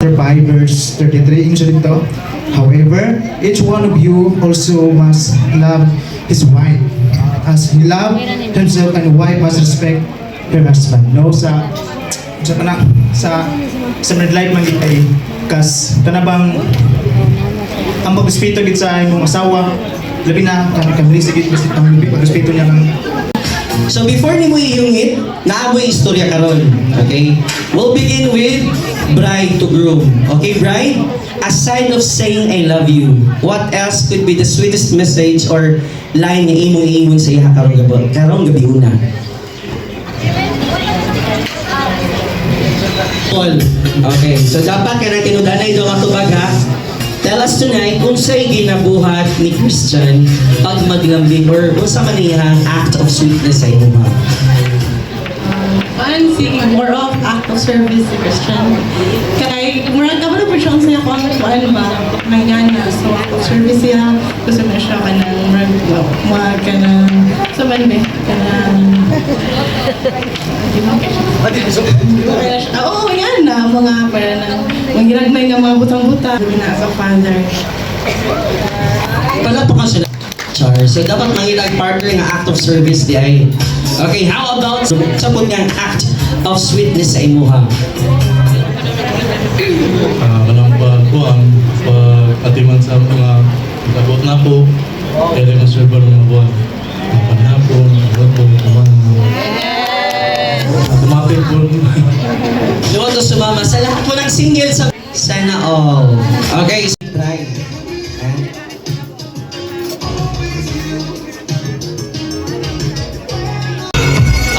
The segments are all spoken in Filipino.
chapter 5 verse 33 English rin to. However, each one of you also must love his wife as he loved himself, and the wife must respect her husband. No, sa red light man gid ay kas tanabang ang pag-respeto gid sa imong asawa, labi na kami sige basta ang pag-respeto niya ng. So before ni mo ihungit, naamoy istorya karon. Okay? We'll begin with bride to groom. Okay, bride? Aside of saying I love you, what else could be the sweetest message or line nga imong iingon sa iya karong gabi una? Paul. Okay, so dapat ka na tinudanay do matubag ha. Tell us tonight kung sa'y ginabuhat ni Christian pag maglambing or sa manihang act of sweetness sa imo ba? Sige, more of act of service si Christian. Kaya, murag ka ba na po siyang siya kung ano ba, nangana. So, act of service siya, gusto mo siya ka ng murag ka ng, sa banbe, ka ng, oo, yan na, mga para ng, mga ginagmay ng mga butang-butang. Na sa father. Palapakan sila. So dapat mangilag partner ng act of service di ay. Okay, how about sa po niyang act of sweetness sa imuha? Kanang pag-atiman sa mga abot na po, kaya mo server ng mga buwan. Panhapon, abot po, kuman. Automatic po. Doon to sumama sa lahat po ng single sa sana all. Okay, so try.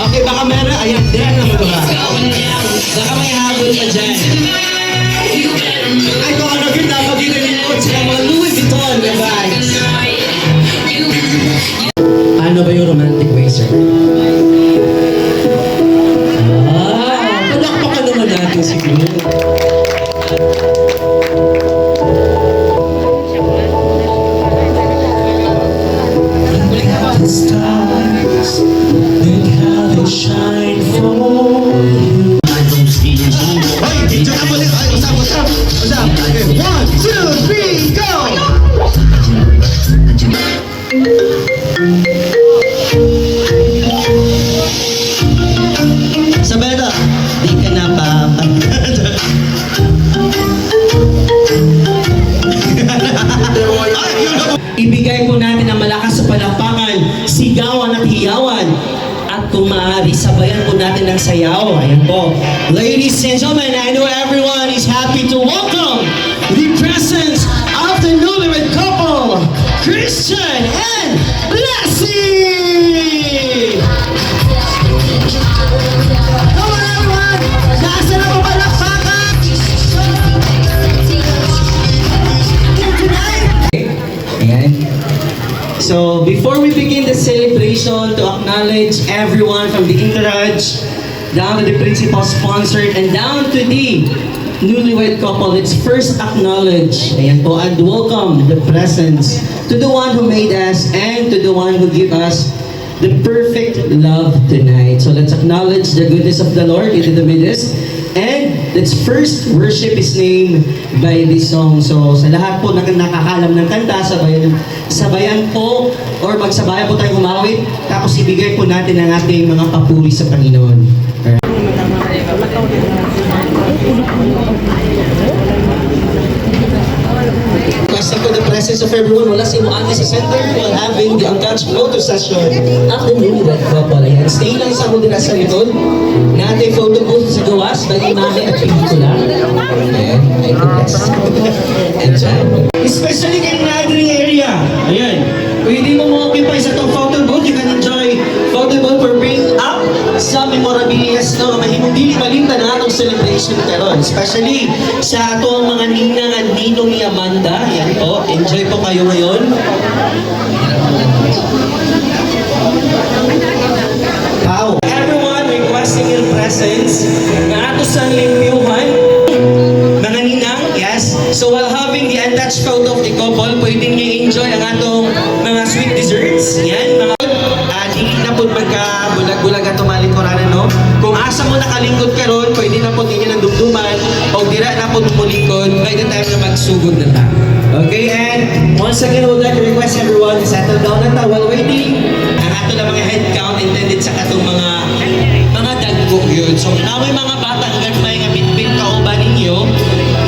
Okay, baka meron. Ayan, din na mo ba? Baka may habol ka dyan. Ay, kung ano kita, pag-inilingkod sila mga Louis Vuitton, diba? Ano ba yung romantic way, sir? Palakpakan naman natin siguro. The stars, look how they shine for you. Hoy, picture na po din. Ay, usap. 1, 2, 3, go! Sabeda, di ka na papagod. Ibigay po natin ang malakas sa palakpakan, sigawan at hiyawan. At kung maaari, sabayan po natin ng sayaw. Ayan po. Ladies and gentlemen, I know everyone is happy to welcome the presence of the newlywed couple, Christian and Lassie! Come on everyone! Nasa na po palakpakan? Ayan. So, before we begin the celebration, to acknowledge everyone from the entourage, down to the principal sponsored, and down to the newlywed couple, let's first acknowledge, ayan po, and welcome the presence to the one who made us and to the one who gave us the perfect love tonight. So let's acknowledge the goodness of the Lord into the midst. And let's first worship His name by this song. So sa lahat po na nakakalam ng kanta, sabayan po or magsabayan po tayong umawit. Tapos ibigay po natin ang ating mga papuri sa Panginoon. Requesting for the presence of everyone, wala si Moani sa center while having the untouched photo session at the newlywed couple. Ayan, stay lang sa mundira sa likod. Natin photo booth sa gawas, bali mami at pelikula. Ayan, ay goodness. And especially kay gathering area. Ayan, pwede mo mo-occupy sa itong photo booth. You can enjoy photo booth for bringing up sa memorabilias no, mahimong dili malinta na atong celebration karon. Especially sa atong mga ninang at ninong ni Amanda. Ayan po, enjoy po kayo ngayon. Wow. Everyone requesting your presence na ato sa limyuhan. Mga ninang, yes. So while having the untouched photo of the couple, pwedeng i-enjoy ang atong mga sweet desserts. Yan, mga hindi na po magka-bulag-bulag at tumalingkuranan, no? Kung asa mo nakalingkod karon, pwede na po ninyo ng dumduman o dira na po po mulikod by the time na magsugod na ta. Okay, and once again, I would like to request everyone to settle down na ta while waiting. Ang ato na mga head count intended sa katong mga dagko yun. So, na may mga bata ang gagmay nga bitbit kauban ninyo,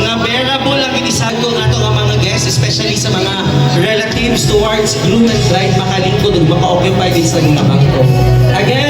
nga bearable ang inisag ko nga nga mga guests, especially sa mga relatives towards groom and bride, makalingkod ug maka-occupy din sa mga bangko. Again,